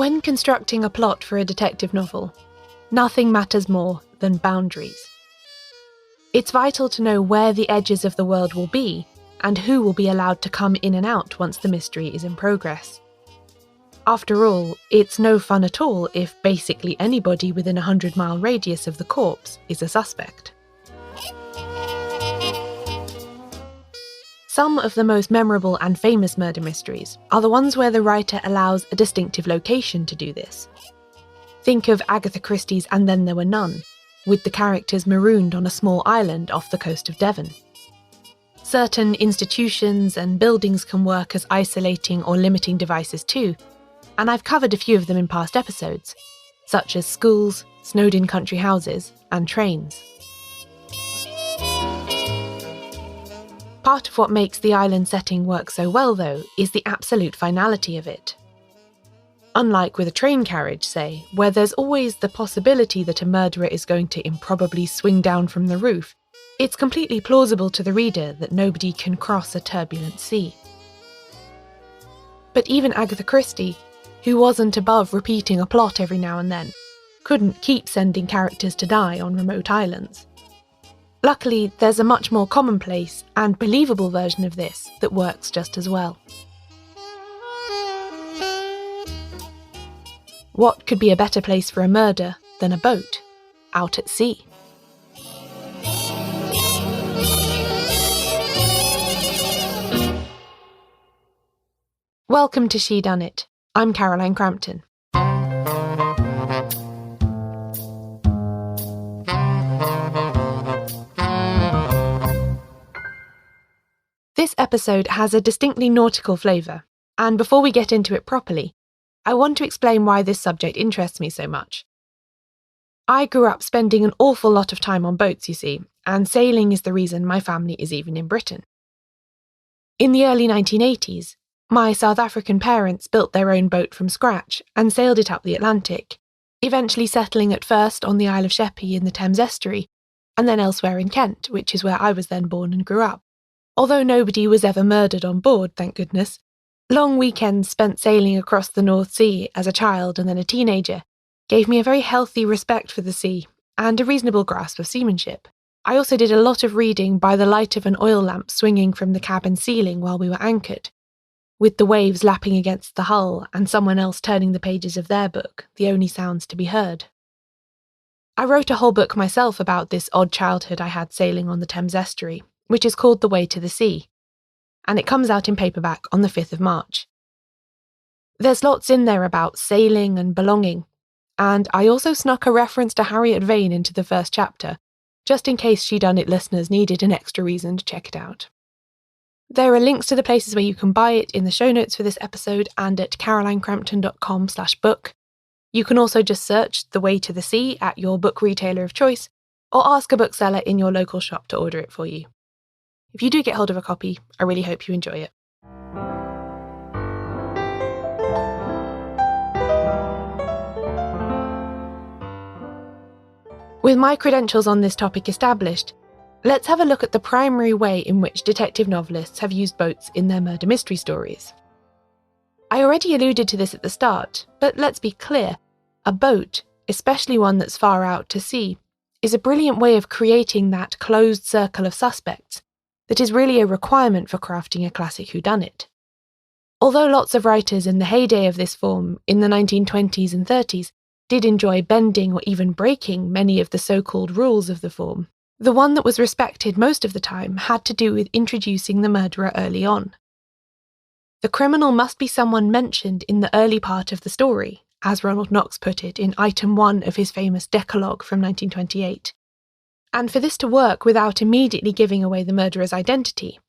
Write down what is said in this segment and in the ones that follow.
When constructing a plot for a detective novel, nothing matters more than boundaries. It's vital to know where the edges of the world will be and who will be allowed to come in and out once the mystery is in progress. After all, it's no fun at all if basically anybody within a 100-mile radius of the corpse is a suspect. Some of the most memorable and famous murder mysteries are the ones where the writer allows a distinctive location to do this. Think of Agatha Christie's And Then There Were None, with the characters marooned on a small island off the coast of Devon. Certain institutions and buildings can work as isolating or limiting devices too, and I've covered a few of them in past episodes, such as schools, snowed-in country houses, and trains. Part of what makes the island setting work so well, though, is the absolute finality of it. Unlike with a train carriage, say, where there's always the possibility that a murderer is going to improbably swing down from the roof, it's completely plausible to the reader that nobody can cross a turbulent sea. But even Agatha Christie, who wasn't above repeating a plot every now and then, couldn't keep sending characters to die on remote islands. Luckily, there's a much more commonplace and believable version of this that works just as well. What could be a better place for a murder than a boat out at sea? Welcome to Shedunnit. I'm Caroline Crampton. This episode has a distinctly nautical flavour, and before we get into it properly, I want to explain why this subject interests me so much. I grew up spending an awful lot of time on boats, you see, and sailing is the reason my family is even in Britain. In the early 1980s, my South African parents built their own boat from scratch and sailed it up the Atlantic, eventually settling at first on the Isle of Sheppey in the Thames estuary, and then elsewhere in Kent, which is where I was then born and grew up. Although nobody was ever murdered on board, thank goodness, long weekends spent sailing across the North Sea as a child and then a teenager gave me a very healthy respect for the sea and a reasonable grasp of seamanship. I also did a lot of reading by the light of an oil lamp swinging from the cabin ceiling while we were anchored, with the waves lapping against the hull and someone else turning the pages of their book, the only sounds to be heard. I wrote a whole book myself about this odd childhood I had sailing on the Thames estuary, which is called The Way to the Sea, and it comes out in paperback on the 5th of March. There's lots in there about sailing and belonging, and I also snuck a reference to Harriet Vane into the first chapter, just in case Shedunnit listeners needed an extra reason to check it out. There are links to the places where you can buy it in the show notes for this episode and at carolinecrampton.com/book. You can also just search The Way to the Sea at your book retailer of choice, or ask a bookseller in your local shop to order it for you. If you do get hold of a copy, I really hope you enjoy it. With my credentials on this topic established, let's have a look at the primary way in which detective novelists have used boats in their murder mystery stories. I already alluded to this at the start, but let's be clear, a boat, especially one that's far out to sea, is a brilliant way of creating that closed circle of suspects that is really a requirement for crafting a classic whodunit. Although lots of writers in the heyday of this form, in the 1920s and 30s, did enjoy bending or even breaking many of the so-called rules of the form, the one that was respected most of the time had to do with introducing the murderer early on. The criminal must be someone mentioned in the early part of the story, as Ronald Knox put it in Item 1 of his famous Decalogue from 1928. And for this to work without immediately giving away the murderer's identity,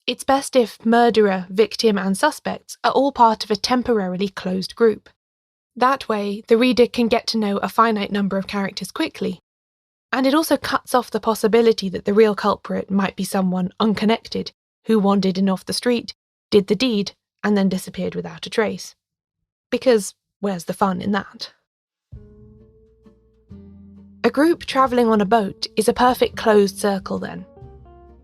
it's best if murderer, victim and suspects are all part of a temporarily closed group. That way, the reader can get to know a finite number of characters quickly, and it also cuts off the possibility that the real culprit might be someone unconnected who wandered in off the street, did the deed, and then disappeared without a trace. Because where's the fun in that? A group travelling on a boat is a perfect closed circle then.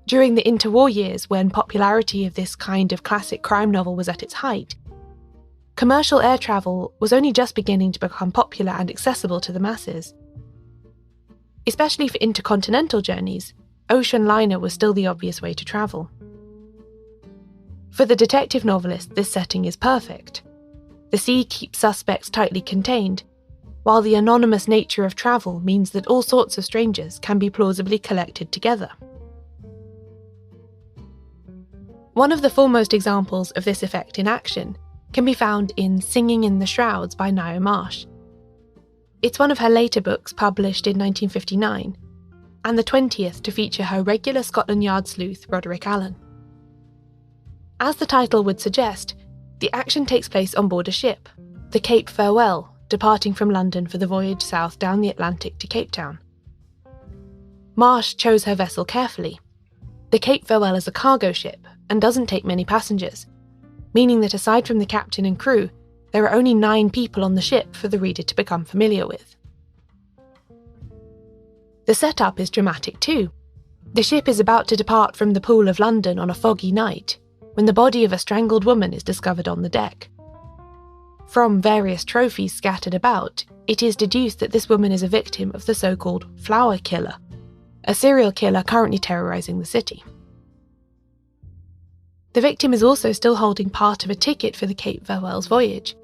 During the interwar years, when popularity of this kind of classic crime novel was at its height, commercial air travel was only just beginning to become popular and accessible to the masses. Especially for intercontinental journeys, ocean liner was still the obvious way to travel. For the detective novelist, this setting is perfect. The sea keeps suspects tightly contained, while the anonymous nature of travel means that all sorts of strangers can be plausibly collected together. One of the foremost examples of this effect in action can be found in Singing in the Shrouds by Ngaio Marsh. It's one of her later books published in 1959, and the 20th to feature her regular Scotland Yard sleuth Roderick Allen. As the title would suggest, the action takes place on board a ship, the Cape Farewell, departing from London for the voyage south down the Atlantic to Cape Town. Marsh chose her vessel carefully. The Cape Farewell is a cargo ship and doesn't take many passengers, meaning that aside from the captain and crew, there are only 9 people on the ship for the reader to become familiar with. The setup is dramatic too. The ship is about to depart from the Pool of London on a foggy night, when the body of a strangled woman is discovered on the deck. From various trophies scattered about, it is deduced that this woman is a victim of the so-called flower killer, a serial killer currently terrorising the city. The victim is also still holding part of a ticket for the Cape Farewell's voyage,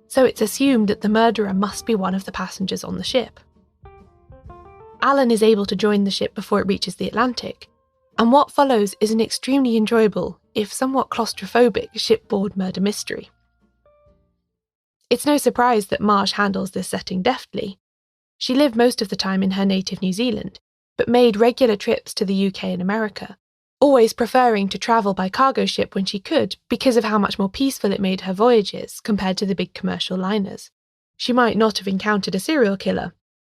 so it's assumed that the murderer must be one of the passengers on the ship. Allen is able to join the ship before it reaches the Atlantic, and what follows is an extremely enjoyable, if somewhat claustrophobic, shipboard murder mystery. It's no surprise that Marsh handles this setting deftly. She lived most of the time in her native New Zealand, but made regular trips to the UK and America, always preferring to travel by cargo ship when she could because of how much more peaceful it made her voyages compared to the big commercial liners. She might not have encountered a serial killer,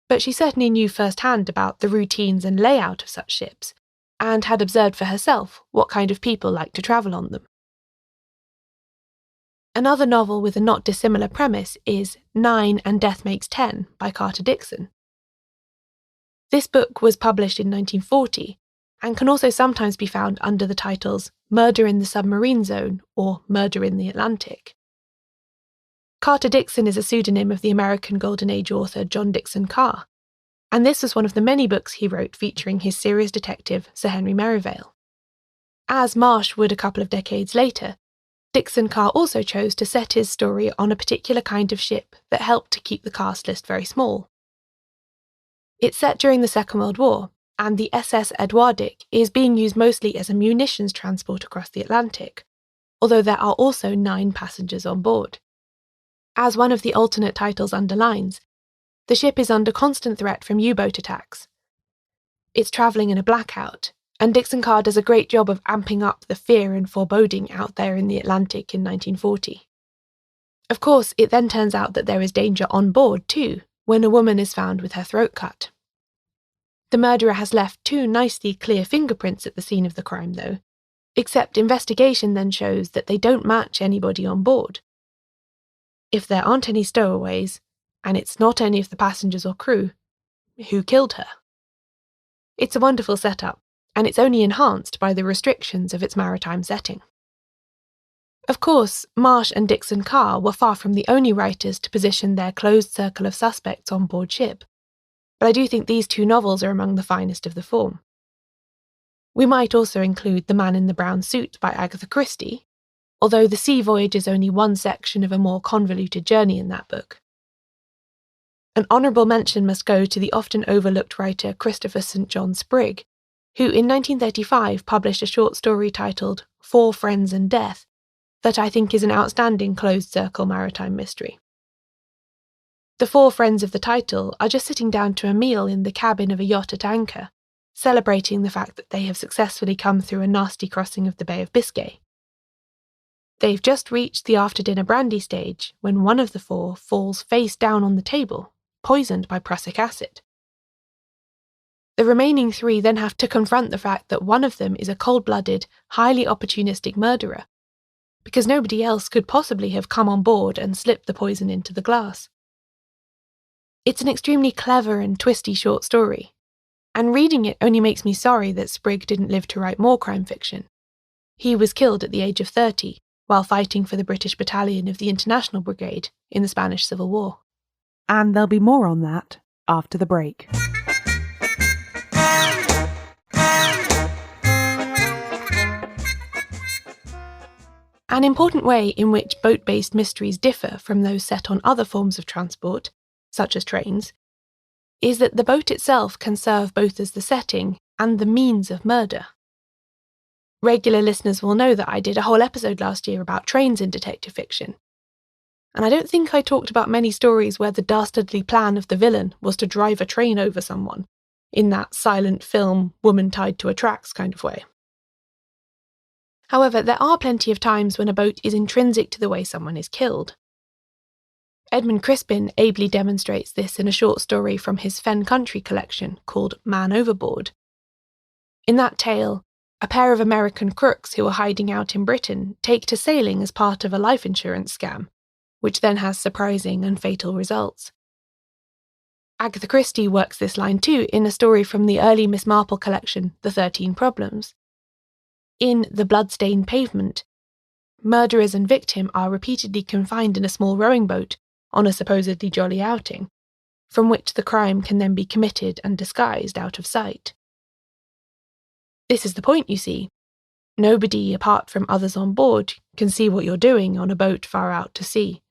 but she certainly knew firsthand about the routines and layout of such ships, and had observed for herself what kind of people like to travel on them. Another novel with a not dissimilar premise is 9 and Death Makes 10 by Carter Dickson. This book was published in 1940 and can also sometimes be found under the titles Murder in the Submarine Zone or Murder in the Atlantic. Carter Dickson is a pseudonym of the American Golden Age author John Dickson Carr, and this was one of the many books he wrote featuring his serious detective Sir Henry Merivale. As Marsh would a couple of decades later, Dickson Carr also chose to set his story on a particular kind of ship that helped to keep the cast list very small. It's set during the Second World War, and the SS Edwardic is being used mostly as a munitions transport across the Atlantic, although there are also 9 passengers on board. As one of the alternate titles underlines, the ship is under constant threat from U-boat attacks. It's travelling in a blackout, and Dickson Carr does a great job of amping up the fear and foreboding out there in the Atlantic in 1940. Of course, it then turns out that there is danger on board too, when a woman is found with her throat cut. The murderer has left 2 nicely clear fingerprints at the scene of the crime though, except investigation then shows that they don't match anybody on board. If there aren't any stowaways, and it's not any of the passengers or crew, who killed her? It's a wonderful setup, and it's only enhanced by the restrictions of its maritime setting. Of course, Marsh and Dickson Carr were far from the only writers to position their closed circle of suspects on board ship, but I do think these 2 novels are among the finest of the form. We might also include The Man in the Brown Suit by Agatha Christie, although the sea voyage is only one section of a more convoluted journey in that book. An honourable mention must go to the often overlooked writer Christopher St. John Sprigg, who in 1935 published a short story titled 4 Friends and Death that I think is an outstanding closed-circle maritime mystery. The 4 friends of the title are just sitting down to a meal in the cabin of a yacht at anchor, celebrating the fact that they have successfully come through a nasty crossing of the Bay of Biscay. They've just reached the after-dinner brandy stage when one of the 4 falls face down on the table, poisoned by prussic acid. The remaining 3 then have to confront the fact that one of them is a cold-blooded, highly opportunistic murderer, because nobody else could possibly have come on board and slipped the poison into the glass. It's an extremely clever and twisty short story, and reading it only makes me sorry that Sprigg didn't live to write more crime fiction. He was killed at the age of 30, while fighting for the British battalion of the International Brigade in the Spanish Civil War. And there'll be more on that after the break. An important way in which boat-based mysteries differ from those set on other forms of transport, such as trains, is that the boat itself can serve both as the setting and the means of murder. Regular listeners will know that I did a whole episode last year about trains in detective fiction, and I don't think I talked about many stories where the dastardly plan of the villain was to drive a train over someone, in that silent film, woman tied to a tracks kind of way. However, there are plenty of times when a boat is intrinsic to the way someone is killed. Edmund Crispin ably demonstrates this in a short story from his Fen Country collection called Man Overboard. In that tale, a pair of American crooks who are hiding out in Britain take to sailing as part of a life insurance scam, which then has surprising and fatal results. Agatha Christie works this line too in a story from the early Miss Marple collection, The 13 Problems. In The Bloodstained Pavement, murderers and victim are repeatedly confined in a small rowing boat on a supposedly jolly outing, from which the crime can then be committed and disguised out of sight. This is the point, you see. Nobody, apart from others on board, can see what you're doing on a boat far out to sea,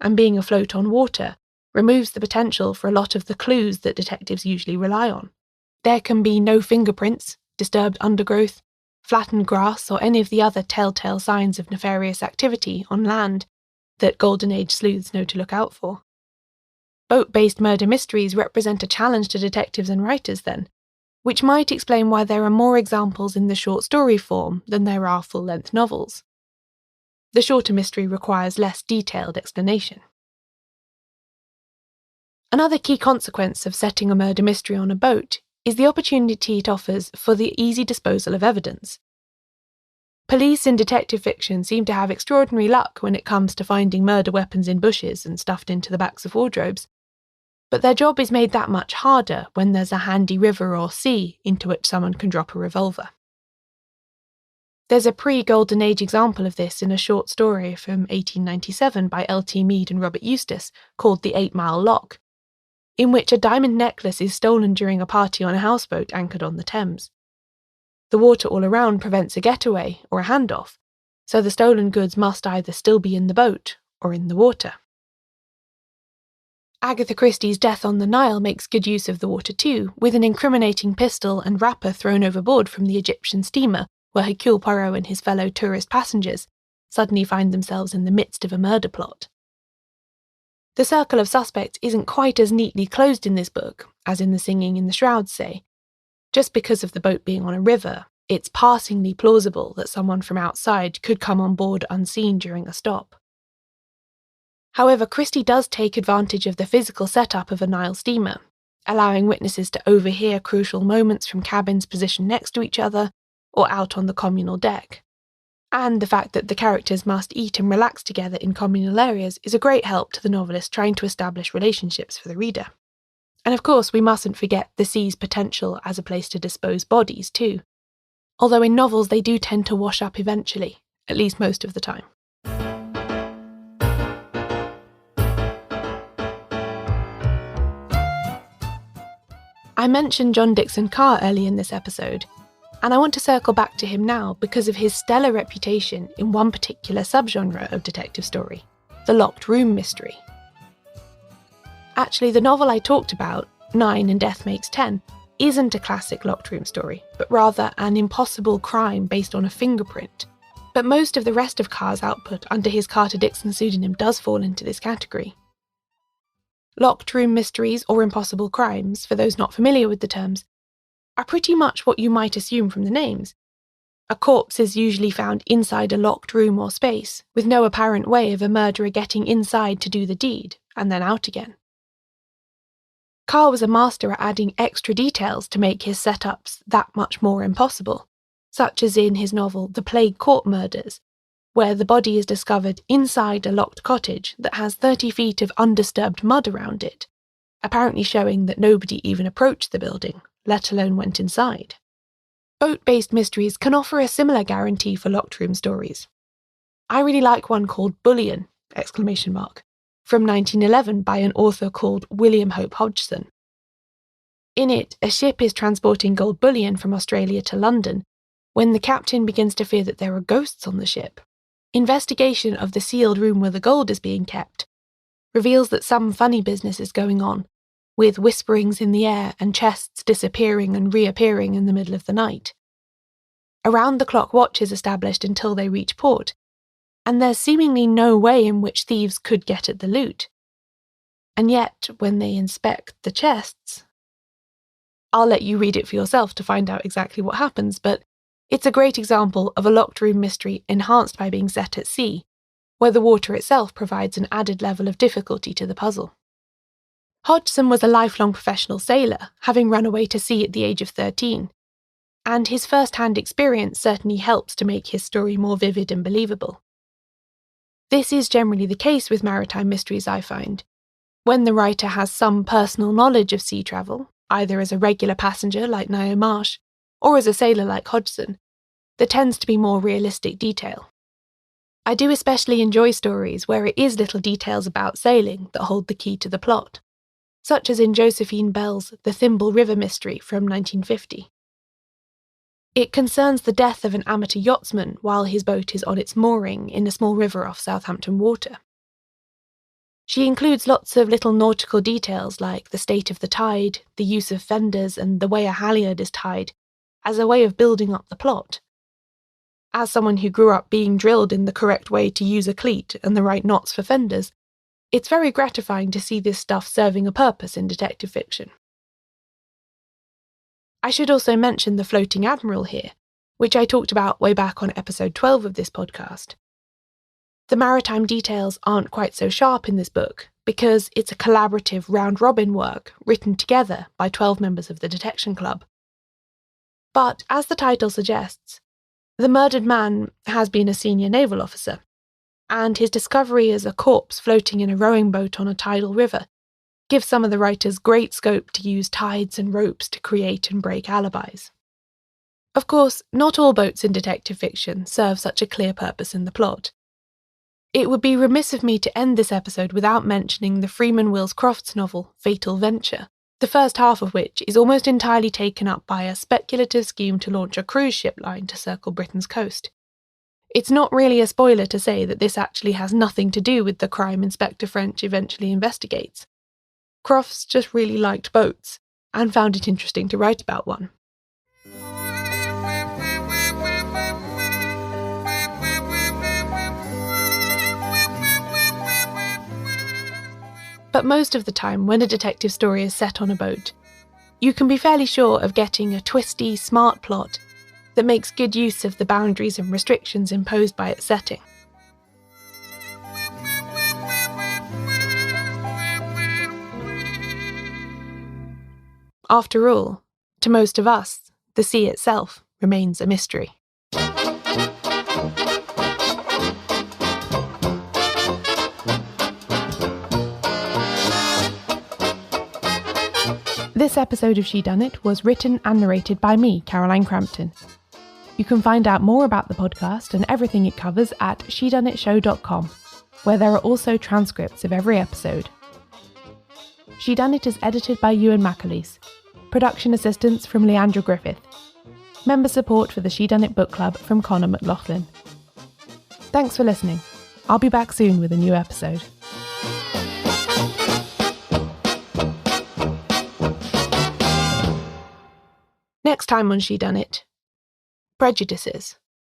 and being afloat on water removes the potential for a lot of the clues that detectives usually rely on. There can be no fingerprints, disturbed undergrowth, flattened grass, or any of the other telltale signs of nefarious activity on land that Golden Age sleuths know to look out for. Boat-based murder mysteries represent a challenge to detectives and writers then, which might explain why there are more examples in the short story form than there are full-length novels. The shorter mystery requires less detailed explanation. Another key consequence of setting a murder mystery on a boat is the opportunity it offers for the easy disposal of evidence. Police in detective fiction seem to have extraordinary luck when it comes to finding murder weapons in bushes and stuffed into the backs of wardrobes, but their job is made that much harder when there's a handy river or sea into which someone can drop a revolver. There's a pre-Golden Age example of this in a short story from 1897 by L.T. Mead and Robert Eustace called The 8 Mile Lock, in which a diamond necklace is stolen during a party on a houseboat anchored on the Thames. The water all around prevents a getaway or a handoff, so the stolen goods must either still be in the boat or in the water. Agatha Christie's Death on the Nile makes good use of the water too, with an incriminating pistol and wrapper thrown overboard from the Egyptian steamer where Hercule Poirot and his fellow tourist passengers suddenly find themselves in the midst of a murder plot. The circle of suspects isn't quite as neatly closed in this book as in The Singing in the Shrouds say. Just because of the boat being on a river, it's passingly plausible that someone from outside could come on board unseen during a stop. However, Christie does take advantage of the physical setup of a Nile steamer, allowing witnesses to overhear crucial moments from cabins positioned next to each other or out on the communal deck. And the fact that the characters must eat and relax together in communal areas is a great help to the novelist trying to establish relationships for the reader. And of course, we mustn't forget the sea's potential as a place to dispose bodies too, although in novels they do tend to wash up eventually, at least most of the time. I mentioned John Dickson Carr early in this episode, and I want to circle back to him now because of his stellar reputation in one particular subgenre of detective story, the locked room mystery. Actually, the novel I talked about, 9 and Death Makes 10, isn't a classic locked room story, but rather an impossible crime based on a fingerprint. But most of the rest of Carr's output under his Carter Dickson pseudonym does fall into this category. Locked room mysteries or impossible crimes, for those not familiar with the terms, are pretty much what you might assume from the names. A corpse is usually found inside a locked room or space, with no apparent way of a murderer getting inside to do the deed, and then out again. Carr was a master at adding extra details to make his setups that much more impossible, such as in his novel The Plague Court Murders, where the body is discovered inside a locked cottage that has 30 feet of undisturbed mud around it, apparently showing that nobody even approached the building, let alone went inside. Boat-based mysteries can offer a similar guarantee for locked room stories. I really like one called Bullion! From 1911 by an author called William Hope Hodgson. In it, a ship is transporting gold bullion from Australia to London when the captain begins to fear that there are ghosts on the ship. Investigation of the sealed room where the gold is being kept reveals that some funny business is going on, with whisperings in the air and chests disappearing and reappearing in the middle of the night. Around-the-clock watch is established until they reach port, and there's seemingly no way in which thieves could get at the loot. And yet, when they inspect the chests... I'll let you read it for yourself to find out exactly what happens, but it's a great example of a locked room mystery enhanced by being set at sea, where the water itself provides an added level of difficulty to the puzzle. Hodgson was a lifelong professional sailor, having run away to sea at the age of 13, and his first-hand experience certainly helps to make his story more vivid and believable. This is generally the case with maritime mysteries, I find. When the writer has some personal knowledge of sea travel, either as a regular passenger like Ngaio Marsh, or as a sailor like Hodgson, there tends to be more realistic detail. I do especially enjoy stories where it is little details about sailing that hold the key to the plot, such as in Josephine Bell's The Thimble River Mystery from 1950. It concerns the death of an amateur yachtsman while his boat is on its mooring in a small river off Southampton Water. She includes lots of little nautical details like the state of the tide, the use of fenders, and the way a halyard is tied, as a way of building up the plot. As someone who grew up being drilled in the correct way to use a cleat and the right knots for fenders, it's very gratifying to see this stuff serving a purpose in detective fiction. I should also mention the Floating Admiral here, which I talked about way back on episode 12 of this podcast. The maritime details aren't quite so sharp in this book because it's a collaborative round-robin work written together by 12 members of the Detection Club. But, as the title suggests, the murdered man has been a senior naval officer, and his discovery as a corpse floating in a rowing boat on a tidal river gives some of the writers great scope to use tides and ropes to create and break alibis. Of course, not all boats in detective fiction serve such a clear purpose in the plot. It would be remiss of me to end this episode without mentioning the Freeman Wills Crofts novel, Fatal Venture, the first half of which is almost entirely taken up by a speculative scheme to launch a cruise ship line to circle Britain's coast. It's not really a spoiler to say that this actually has nothing to do with the crime Inspector French eventually investigates. Crofts just really liked boats, and found it interesting to write about one. But most of the time, when a detective story is set on a boat, you can be fairly sure of getting a twisty, smart plot that makes good use of the boundaries and restrictions imposed by its setting. After all, to most of us, the sea itself remains a mystery. This episode of Shedunnit was written and narrated by me, Caroline Crampton. You can find out more about the podcast and everything it covers at shedunnitshow.com, where there are also transcripts of every episode. Shedunnit is edited by Euan MacAleece. Production assistance from Leandra Griffith. Member support for the Shedunnit Book Club from Connor McLoughlin. Thanks for listening. I'll be back soon with a new episode. Next time on Shedunnit, prejudices.